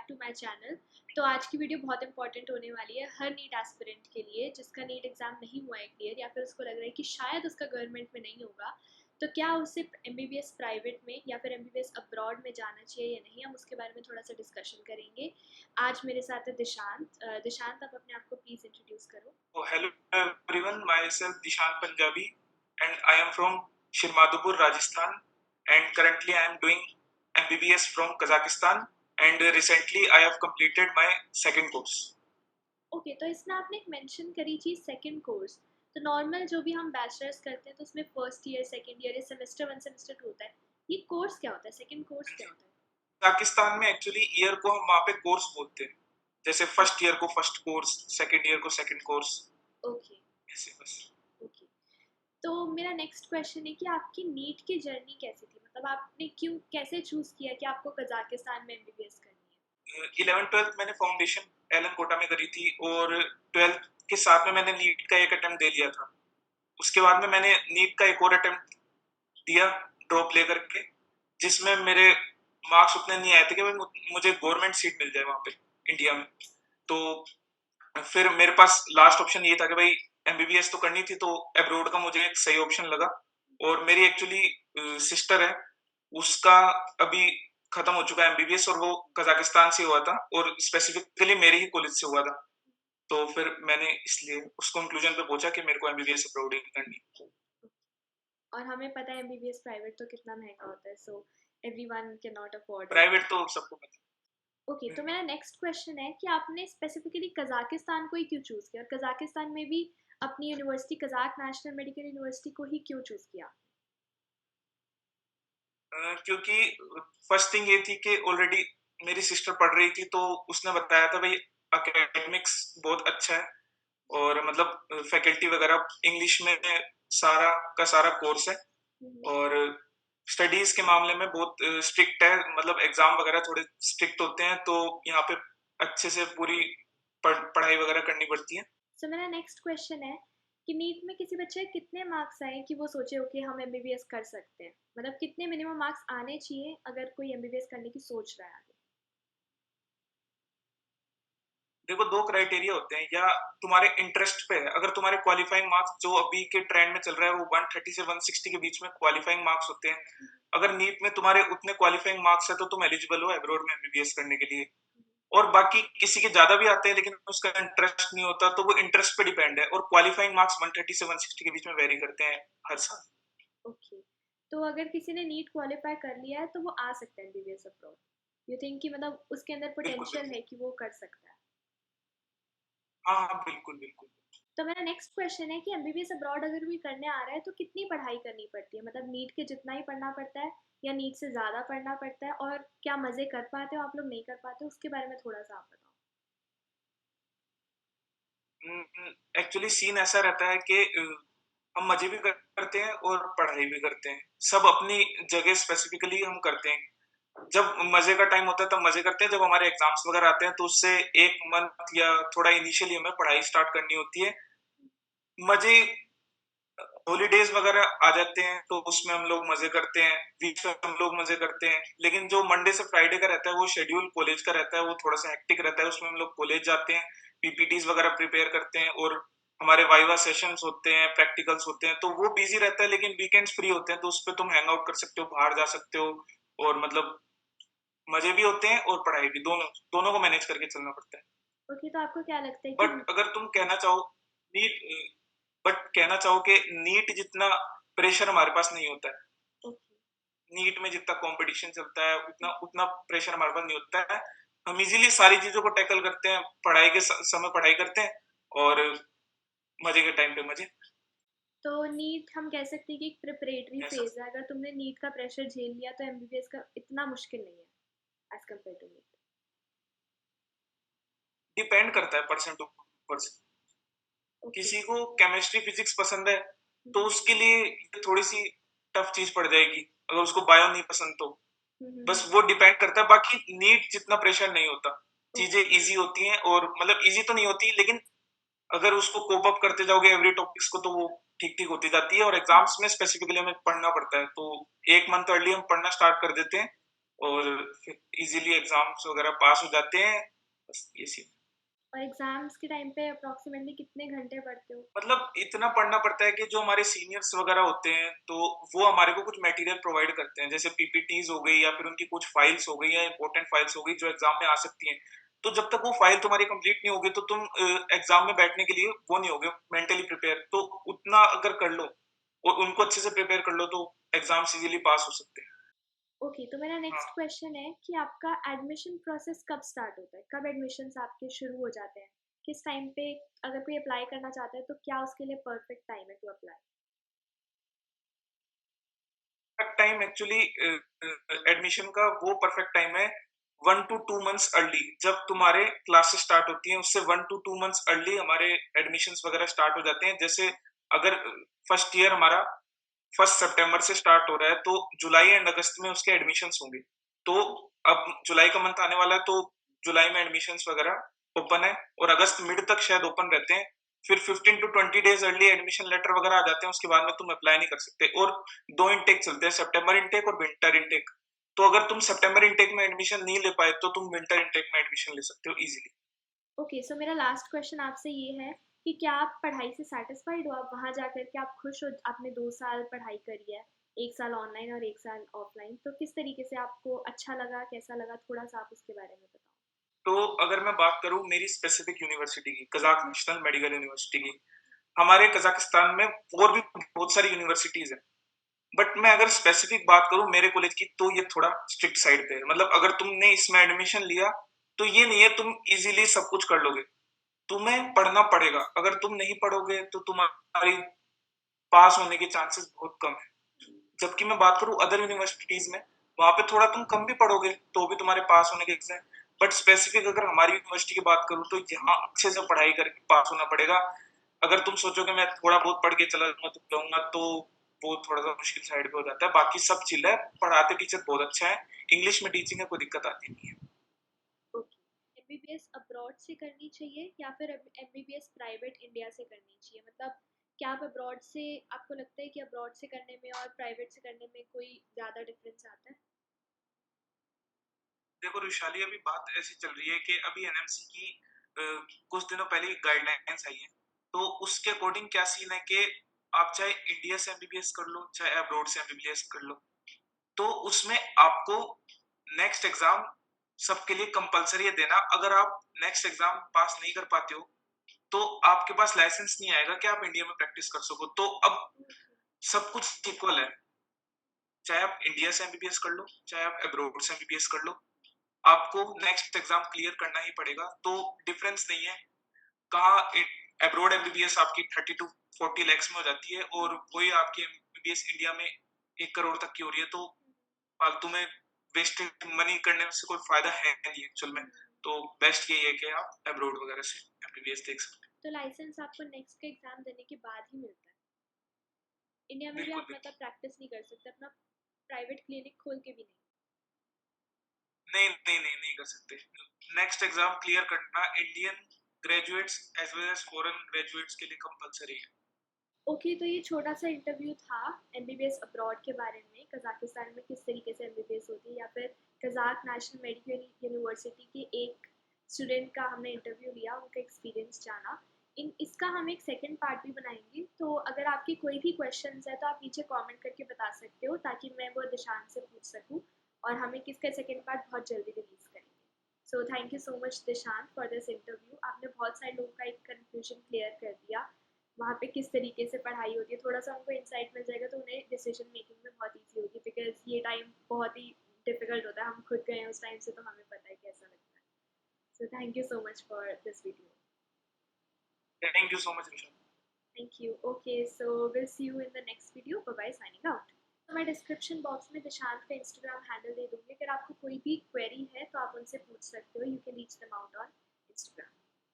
To my channel. तो आज की वीडियो बहुत इंपॉर्टेंट होने वाली है हर नीट एस्पिरेंट के लिए जिसका नीट एग्ज़ाम नहीं हुआ है क्लियर, या फिर उसको लग रहा है कि शायद उसका गवर्नमेंट में नहीं होगा। तो क्या उसे एमबीबीएस प्राइवेट में या फिर एमबीबीएस अब्रॉड में जाना चाहिए या नहीं, हम उसके बारे में थोड़ा सा डिस्कशन करेंगे। आज मेरे साथ है दिशांत। दिशांत, आप अपने आप को प्लीज़ इंट्रोड्यूस करो। Oh, hello everyone, myself Dishan Punjabi and I am from Shirmadupur, Rajasthan, and currently I am doing MBBS from Kazakhstan and recently I have completed my second course. Okay, तो इसमें आपने एक mention करी थी second course. तो normal जो भी हम बैचलर्स करते हैं तो उसमें first year, second year, semester one, semester two होता है। ये कोर्स क्या होता है, सेकंड कोर्स क्या होता है? पाकिस्तान में एक्चुअली ईयर को हम वहाँ पे कोर्स बोलते हैं, जैसे फर्स्ट ईयर को फर्स्ट कोर्स, सेकंड ईयर को सेकंड कोर्स, ओके। ऐसे बस। ओके, तो मेरा नेक्स्ट क्वेश्चन है कि आपकी नीट की जर्नी कैसी थी, मतलब आपने क्यों, कैसे चूज किया कि आपको कजाकिस्तान में एमबीबीएस करनी 11th-12th मैंने फाउंडेशन एलन कोटा में करी थी और 12th के साथ में मैंने नीट का एक अटेम्प्ट दे लिया था। उसके बाद में मैंने नीट का एक और अटेम्प्ट दिया ड्रॉप लेकर के, जिसमें मेरे मार्क्स उतने नहीं आए थे कि मुझे गवर्नमेंट सीट मिल जाए वहाँ पे इंडिया में। तो फिर मेरे पास लास्ट ऑप्शन ये था कि भाई एमबीबीएस तो करनी थी, तो अब्रॉड का मुझे एक सही ऑप्शन लगा। और मेरी एक्चुअली सिस्टर है, उसका अभी खत्म हो चुका है एमबीबीएस और वो कजाकिस्तान से हुआ था और स्पेसिफिकली मेरे ही कॉलेज से हुआ था। तो फिर मैंने इसलिए उस कंक्लूजन पे पहुंचा कि मेरे को एमबीबीएस अब्रॉड ही करनी। है? और हमें पता है एमबीबीएस प्राइवेट तो कितना महंगा होता है, so everyone can not afford it. Private तो सबको पता ओके, तो है। मेरा नेक्स्ट क्वेश्चन है कि आपने स्पेसिफिकली कजाकिस्तान को ही क्यों चूज़ किया, और कजाकिस्तान में भी अपनी university Kazakh national medical university को ही क्यों चूज़ किया? क्योंकि फर्स्ट थिंग ये थी कि ऑलरेडी मेरी सिस्टर पढ़ रही थी, तो उसने बताया था भाई एकेडमिक्स बहुत अच्छा है और मतलब फैकल्टी वगैरह इंग्लिश में सारा का सारा कोर्स है और स्टडीज के मामले में बहुत स्ट्रिक्ट है, मतलब एग्जाम वगैरह थोड़े स्ट्रिक्ट होते हैं, तो यहाँ पे अच्छे से पूरी पढ़ाई वगैरह करनी पड़ती है। सो मेरा नेक्स्ट क्वेश्चन है कि नीट में किसी बच्चे के कितने मार्क्स आए कि वो सोचे ओके हम एमबीबीएस कर सकते हैं, मतलब कितने मिनिमम मार्क्स आने चाहिए अगर कोई एमबीबीएस करने की सोच रहा है आगे? देखो, दो क्राइटेरिया होते हैं, या तुम्हारे इंटरेस्ट पे है। अगर तुम्हारे क्वालिफाइंग मार्क्स जो अभी के ट्रेंड में चल रहा है वो 130 से 160 के बीच में क्वालिफाइंग मार्क्स होते हैं, अगर नीट में तुम्हारे उतने क्वालिफाइंग मार्क्स है तो तुम एलिजिबल हो अब्रॉड में एमबीबीएस करने के लिए। और बाकी किसी के ज्यादा भी आते हैं लेकिन उसका इंटरेस्ट नहीं होता, तो वो इंटरेस्ट पे डिपेंड है, और क्वालिफाइंग मार्क्स 130 से 160 के बीच में वेरी करते हैं हर साल। ओके, तो अगर किसी ने नीट क्वालिफाई कर लिया है तो वो आ सकता है एमबीबीएस अब्रॉड? यू थिंक कि मतलब उसके अंदर बिल्कुल पोटेंशियल बिल्कुल। है कि वो कर सकता है? हाँ हाँ, बिल्कुल बिल्कुल। तो मेरा नेक्स्ट क्वेश्चन है कि एमबीबीएस अब्रॉड अगर कोई करने आ रहा है तो कितनी पढ़ाई करनी पड़ती है, मतलब नीट के जितना ही पढ़ना पड़ता है या नीट से ज़्यादा पढ़ना पड़ता है, और क्या मज़े कर पाते हो आप लोग, नहीं कर पाते हो, उसके बारे में थोड़ा सा आप बताओ। एक्चुअली सीन ऐसा रहता है कि हम मजे भी करते हैं और पढ़ाई भी करते हैं, सब अपनी जगह स्पेसिफिकली हम करते हैं। जब मजे का टाइम होता है तब मजे करते हैं, जब हमारे एग्जाम्स वगैरह आते हैं तो उससे एक मंथ या थोड़ा इनिशियली हमें पढ़ाई स्टार्ट करनी होती है। मजे हॉलीडेज वगैरह आ जाते हैं तो उसमें हम लोग मजे करते हैं, वीक में हम लोग मजे करते हैं, लेकिन जो मंडे से फ्राइडे का रहता है वो शेड्यूल कॉलेज का रहता है, वो थोड़ा सा हेक्टिक रहता है। उसमें हम लोग कॉलेज जाते हैं, पीपीटीज वगैरह प्रिपेयर करते हैं और हमारे वाइवा सेशंस होते हैं, प्रैक्टिकल्स होते हैं, तो वो बिजी रहता है। लेकिन वीकेंड्स फ्री होते हैं तो उस पर तुम हैंग आउट कर सकते हो, बाहर जा सकते हो, और मतलब मजे भी होते हैं और पढ़ाई भी, दोनों दोनों को मैनेज करके चलना पड़ता है। ओके, तो आपको क्या लगता है कि बट अगर तुम कहना चाहो नीट बट कहना चाहो कि नीट जितना प्रेशर हमारे पास नहीं होता है, ओके। नीट में जितना कंपटीशन चलता है उतना उतना प्रेशर हमारे पास नहीं होता है। हम इजीली सारी चीजों को टैकल करते हैं, पढ़ाई के समय पढ़ाई करते हैं और मजे के टाइम पे मजे। तो नीट हम कह सकते हैं कि एक प्रिपरेटरी ऐसा फेज है, अगर तुमने नीट का प्रेशर झेल लिया तो एमबीबीएस का इतना मुश्किल नहीं है as compare to NEET. Depend करता है पर्सन टू पर्सन। ओके। किसी को केमिस्ट्री फिजिक्स पसंद है तो उसके लिए ये थोड़ी सी टफ चीज पड़ जाएगी, अगर उसको बायो नहीं पसंद तो। बस वो डिपेंड करता है, बाकी नीट जितना प्रेशर नहीं होता, चीजें ओके। इजी होती हैं, और मतलब इजी तो नहीं होती लेकिन अगर उसको कोप अप करते जाओगे एवरी टॉपिक्स को तो वो ठीक ठीक होती जाती है। और एग्जाम्स में स्पेसिफिकली हमें पढ़ना पड़ता है, तो एक मंथ अर्ली हम पढ़ना स्टार्ट कर देते हैं और फिर इजीली एग्जाम्स वगैरह पास हो जाते हैं, बस ये सीन। और एग्जाम्स के टाइम पे अप्रोक्सीमेटली कितने घंटे पढ़ते हो? मतलब इतना पढ़ना पड़ता है कि जो हमारे सीनियर्स वगैरह होते हैं तो वो हमारे को कुछ मटेरियल प्रोवाइड करते हैं, जैसे पीपीटीज हो गई या फिर उनकी कुछ फाइल्स हो गई या इंपॉर्टेंट फाइल्स हो गई जो एग्जाम में आ सकती हैं। तो जब तक वो फाइल तुम्हारी कंप्लीट नहीं होगी तो तुम एग्जाम में बैठने के लिए वो नहीं होगे मेंटली प्रिपेयर। तो उतना अगर कर लो और उनको अच्छे से प्रिपेयर कर लो तो एग्जाम्स इजीली पास हो सकते हैं। ओके, तो मेरा नेक्स्ट हाँ। क्वेश्चन है कि आपका एडमिशन प्रोसेस कब स्टार्ट होता है, कब एडमिशन्स आपके शुरू हो जाते हैं, किस टाइम पे अगर कोई अप्लाई करना चाहता है तो क्या उसके लिए परफेक्ट टाइम है to apply? Perfect time actually admission का वो परफेक्ट टाइम है 1 to 2 months अर्ली। जब तुम्हारे क्लासेस स्टार्ट होती हैं उससे 1 to 2 months अर्ली हमारे एडमिशन्स वगैरह स्टार्ट हो जाते हैं। जैसे अगर फर्स्ट ईयर हमारा 1 सितंबर से स्टार्ट हो रहा है तो जुलाई एंड अगस्त में उसके एडमिशन्स होंगे। तो अब जुलाई का मंथ आने वाला है तो जुलाई में एडमिशन्स वगैरह ओपन है और अगस्त मिड तक शायद ओपन रहते हैं। फिर 15 to 20 days early admission letter वगैरह आ जाते हैं, उसके बाद में तुम अप्लाई नहीं कर सकते। और दो इंटेक चलते हैं, सितंबर इंटेक और विंटर इंटेक। तो अगर तुम सितंबर इंटेक में एडमिशन नहीं ले पाए तो तुम विंटर इंटेक में एडमिशन ले सकते हो इजीली। ओके, सो मेरा लास्ट क्वेश्चन आपसे ये है कि क्या आप पढ़ाई से सेटिस्फाइड हो? आप वहाँ जाकर के आप खुश हो? आपने 2 साल पढ़ाई करी है, 1 साल ऑनलाइन और 1 साल ऑफलाइन, तो किस तरीके से आपको अच्छा लगा, कैसा लगा, थोड़ा सा आप उसके बारे में बताओ। तो अगर मैं बात करूं मेरी स्पेसिफिक यूनिवर्सिटी की, कजाक नेशनल मेडिकल यूनिवर्सिटी की, हमारे कजाकिस्तान में और भी बहुत सारी यूनिवर्सिटीज हैं। बट मैं अगर स्पेसिफिक बात करूं मेरे कॉलेज की तो ये थोड़ा स्ट्रिक्ट साइड पे है। मतलब अगर तुमने इसमें एडमिशन लिया तो ये नहीं है तुम इजीली सब कुछ कर लोगे, तुम्हें पढ़ना पड़ेगा। अगर तुम नहीं पढ़ोगे तो तुम्हारी पास होने के चांसेस बहुत कम है। जबकि मैं बात करूं अदर यूनिवर्सिटीज में, वहां पे थोड़ा तुम कम भी पढ़ोगे तो भी तुम्हारे पास होने के चांसेस हैं। बट स्पेसिफिक अगर हमारी यूनिवर्सिटी की बात करूं तो यहाँ अच्छे से पढ़ाई करके पास होना पड़ेगा। अगर तुम सोचोगे मैं थोड़ा बहुत पढ़ के चला जाऊंगा तो वो थोड़ा सा मुश्किल साइड पे हो जाता है। बाकी सब चिल है, पढ़ाते टीचर बहुत अच्छा है, इंग्लिश में टीचिंग है, कोई दिक्कत आती नहीं है। ओके, एमबीबीएस अब्रॉड से करनी चाहिए या फिर एमबीबीएस प्राइवेट इंडिया से करनी चाहिए? मतलब क्या आप अब्रॉड से, आपको लगता है कि अब्रॉड से करने में और प्राइवेट से करने में कोई ज़्यादा डिफरेंस आता है? देखो रुशाली, अभी बात ऐसी चल रही है कि अभी एनएमसी की कुछ दिनों पहले गाइडलाइंस आई है। तो उसके अकॉर्डिंग क्या सीन है कि आप चाहे इंडिया से एमबीबीएस कर लो चाहे अब्रॉड से एमबीबीएस कर लो, तो उसमें आपको नेक्स्ट एग्जाम सबके लिए कंपलसरी है देना। अगर आप नेक्स्ट एग्जाम पास नहीं कर पाते हो तो आपके पास लाइसेंस नहीं आएगा कि आप इंडिया में प्रैक्टिस कर सको। तो अब सब कुछ इक्वल है, चाहे आप इंडिया से एमबीबीएस कर लो चाहे आप अब्रॉड से एमबीबीएस कर लो, आपको नेक्स्ट एग्जाम क्लियर करना ही पड़ेगा। तो डिफरेंस नहीं है कहाँ। अब्रॉड एमबीबीएस आपकी 30 to 40 lakhs में हो जाती है और वही आपकी एमबीबीएस इंडिया में 1 करोड़ तक की हो रही है। तो फालतू में वेस्टेड मनी करने से कोई फायदा है नहीं एक्चुअल में। तो बेस्ट यही है कि आप अब्रॉड वगैरह से एमबीबीएस देख सकते तो लाइसेंस आपको नेक्स्ट का एग्ज़ाम देने के बाद ही मिलता है? इंडिया हैं। में भी बिल्कुल आप बिल्कुल। मतलब प्रैक्टिस नहीं कर सकते, अपना प्राइवेट क्लिनिक खोल के भी नहीं? नहीं नहीं नहीं नहीं कर सकते। नेक्स्ट एग्जाम क्लियर करना Indian graduates as well as foreign graduates के लिए कंपलसरी है। ओके, तो ये छोटा सा इंटरव्यू था एमबीबीएस अब्रॉड के बारे में, कजाकिस्तान में किस तरीके से एमबीबीएस होती है, या फिर कजाक नेशनल मेडिकल यूनिवर्सिटी के एक स्टूडेंट का हमने इंटरव्यू लिया, उनका एक्सपीरियंस जाना। इन इसका हम एक सेकंड पार्ट भी बनाएंगे, तो अगर आपकी कोई भी क्वेश्चंस है तो आप नीचे कमेंट करके बता सकते हो ताकि मैं वो दिशान से पूछ सकूँ, और हमें किसका सेकंड पार्ट बहुत जल्दी रिलीज करेंगे। सो thank you so much Dishant for this interview. आपने बहुत सारे लोगों का एक कन्फ्यूजन क्लियर कर दिया, वहाँ पे किस तरीके से पढ़ाई होती है, थोड़ा सा उनको इंसाइट मिल जाएगा तो उन्हें डिसीजन मेकिंग में बहुत ईजी होगी, बिकॉज ये टाइम बहुत ही डिफिकल्ट होता है, हम खुद गए हैं उस टाइम से तो हमें पता है कैसा लगता है। So thank you so much for this video. Thank you so much Rishabh. Thank you. Okay, so will see you in the next video. Bye bye, signing out. तो मैं डिस्क्रिप्शन बॉक्स में दिशांत का इंस्टाग्राम हैंडल दे दूँगी, अगर आपको कोई भी query है तो आप उनसे पूछ सकते हो। You can reach them out on Instagram.